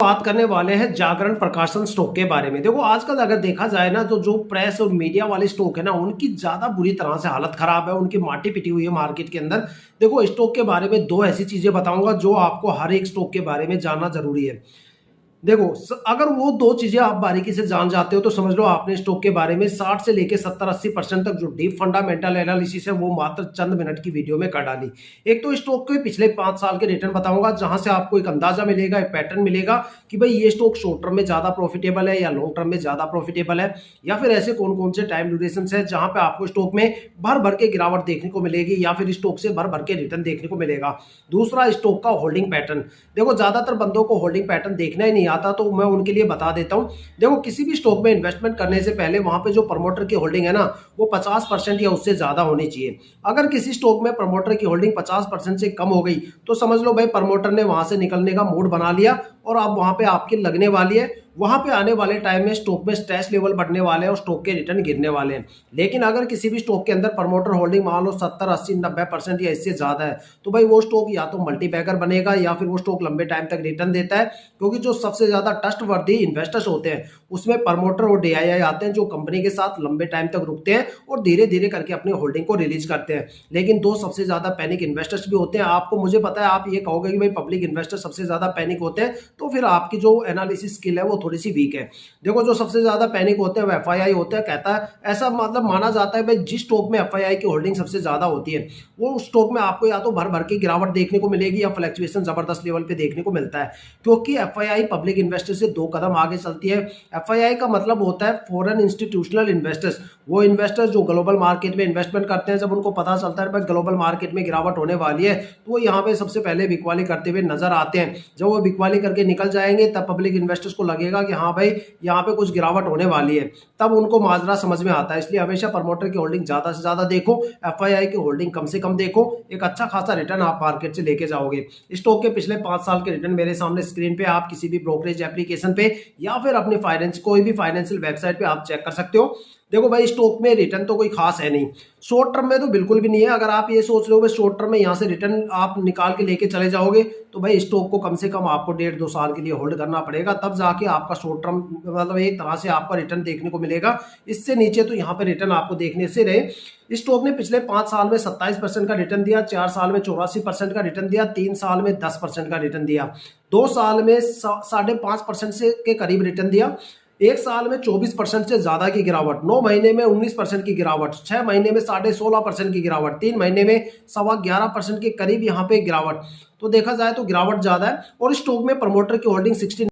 बात करने वाले हैं जागरण प्रकाशन स्टॉक के बारे में। देखो आजकल अगर देखा जाए ना तो जो प्रेस और मीडिया वाले स्टॉक है ना उनकी ज्यादा बुरी तरह से हालत खराब है, उनकी माटी पिटी हुई है मार्केट के अंदर। देखो स्टॉक के बारे में दो ऐसी चीजें बताऊंगा जो आपको हर एक स्टॉक के बारे में जानना जरूरी है। देखो अगर वो दो चीजें आप बारीकी से जान जाते हो तो समझ लो आपने स्टॉक के बारे में 60 से लेके 70-80% तक जो डीप फंडामेंटल एनालिसिस है वो मात्र चंद मिनट की वीडियो में कर डाली। एक तो स्टॉक के पिछले 5 साल के रिटर्न बताऊंगा जहां से आपको एक अंदाजा मिलेगा, एक पैटर्न मिलेगा कि भाई ये स्टॉक शॉर्ट टर्म में ज्यादा प्रॉफिटेबल है या लॉन्ग टर्म में ज्यादा प्रॉफिटेबल है, या फिर ऐसे कौन कौन से टाइम ड्यूरेशन है जहां पे आपको स्टॉक में भर भर के गिरावट देखने को मिलेगी या फिर स्टॉक से भर भर के रिटर्न देखने को मिलेगा। दूसरा स्टॉक का होल्डिंग पैटर्न। देखो ज्यादातर बंदों को होल्डिंग पैटर्न देखना ही नहीं आता तो मैं उनके लिए बता देता हूं। देखो किसी भी स्टॉक में इन्वेस्टमेंट करने से पहले वहां पे जो प्रमोटर की होल्डिंग है ना वो 50% या उससे ज्यादा होनी चाहिए। अगर किसी स्टॉक में प्रमोटर की होल्डिंग 50% से कम हो गई तो समझ लो भाई प्रमोटर ने वहां से निकलने का मूड बना लिया और अब वहां पे आपकी लगने वाली है। वहां पे आने वाले टाइम में स्टॉक में स्ट्रेस लेवल बढ़ने वाले हैं और स्टॉक के रिटर्न गिरने वाले हैं। लेकिन अगर किसी भी स्टॉक के अंदर प्रमोटर होल्डिंग मान लो 70-80-90% या इससे ज्यादा है तो भाई वो स्टॉक या तो मल्टीबैगर बनेगा या फिर वो स्टॉक लंबे टाइम तक रिटर्न देता है, क्योंकि जो सबसे ज्यादा ट्रस्टवर्दी इन्वेस्टर्स होते हैं उसमें प्रमोटर और डीआईआई आते हैं जो कंपनी के साथ लंबे टाइम तक रुकते हैं और धीरे धीरे करके अपनी होल्डिंग को रिलीज करते हैं। लेकिन दो सबसे ज्यादा पैनिक इन्वेस्टर्स भी होते हैं। आपको मुझे पता है आप ये कहोगे कि भाई पब्लिक इन्वेस्टर सबसे ज्यादा पैनिक होते हैं, तो फिर आपकी जो एनालिसिस स्किल है वो थोड़ी सी वीक है। देखो जो सबसे ज्यादा पैनिक होते हैं वो एफआईआई होते हैं। कहता है ऐसा मतलब माना जाता है भाई जिस स्टॉक में एफआईआई की होल्डिंग सबसे ज्यादा होती है वो स्टॉक में आपको या तो भर भर की गिरावट देखने को मिलेगी या फ्लक्चुएशन जबरदस्त लेवल पे देखने को मिलता है, क्योंकि एफआईआई पब्लिक इन्वेस्टर से 2 कदम आगे चलती है। एफआईआई का मतलब होता है फॉरेन इंस्टीट्यूशनल इन्वेस्टर्स। वो इन्वेस्टर्स जो ग्लोबल मार्केट में इन्वेस्टमेंट करते हैं, जब उनको पता चलता है भाई ग्लोबल मार्केट में गिरावट होने वाली है तो वो यहाँ पे सबसे पहले बिकवाली करते हुए नजर आते हैं। जब वो बिकवाली करके निकल जाएंगे तब पब्लिक इन्वेस्टर्स को लगेगा कि हाँ भाई यहाँ पे कुछ गिरावट होने वाली है, तब उनको माजरा समझ में आता है। इसलिए हमेशा प्रमोटर की होल्डिंग ज्यादा से ज्यादा देखो, एफआईआई की होल्डिंग कम से कम देखो, एक अच्छा खासा रिटर्न आप मार्केट से लेके जाओगे। स्टॉक के पिछले 5 साल के रिटर्न मेरे सामने स्क्रीन पे आप किसी भी ब्रोकरेज एप्लीकेशन पे या फिर अपने फाइनेंस कोई भी फाइनेंशियल वेबसाइट पे आप चेक कर सकते हो। देखो भाई स्टॉक में रिटर्न तो कोई खास है नहीं, शॉर्ट टर्म में तो बिल्कुल भी नहीं है। अगर आप ये सोच रहे हो भाई शॉर्ट टर्म में यहाँ से रिटर्न आप निकाल के लेके चले जाओगे तो भाई स्टॉक को कम से कम आपको 1.5-2 साल के लिए होल्ड करना पड़ेगा, तब जाके आपका शॉर्ट टर्म मतलब एक तरह से आपका रिटर्न देखने को मिलेगा। इससे नीचे तो यहाँ पे रिटर्न आपको देखने से रहे। स्टॉक ने पिछले 5 साल में 27% का रिटर्न दिया, 4 साल में 84% का रिटर्न दिया, 3 साल में 10% का रिटर्न दिया, 2 साल में 5.5% से के करीब रिटर्न दिया, 1 साल में 24% से ज्यादा की गिरावट, 9 महीने में 19% की गिरावट, 6 महीने में 16.5% की गिरावट, 3 महीने में 11.25% के करीब यहाँ पे गिरावट। तो देखा जाए तो गिरावट ज्यादा है और स्टॉक में प्रमोटर की होल्डिंग 69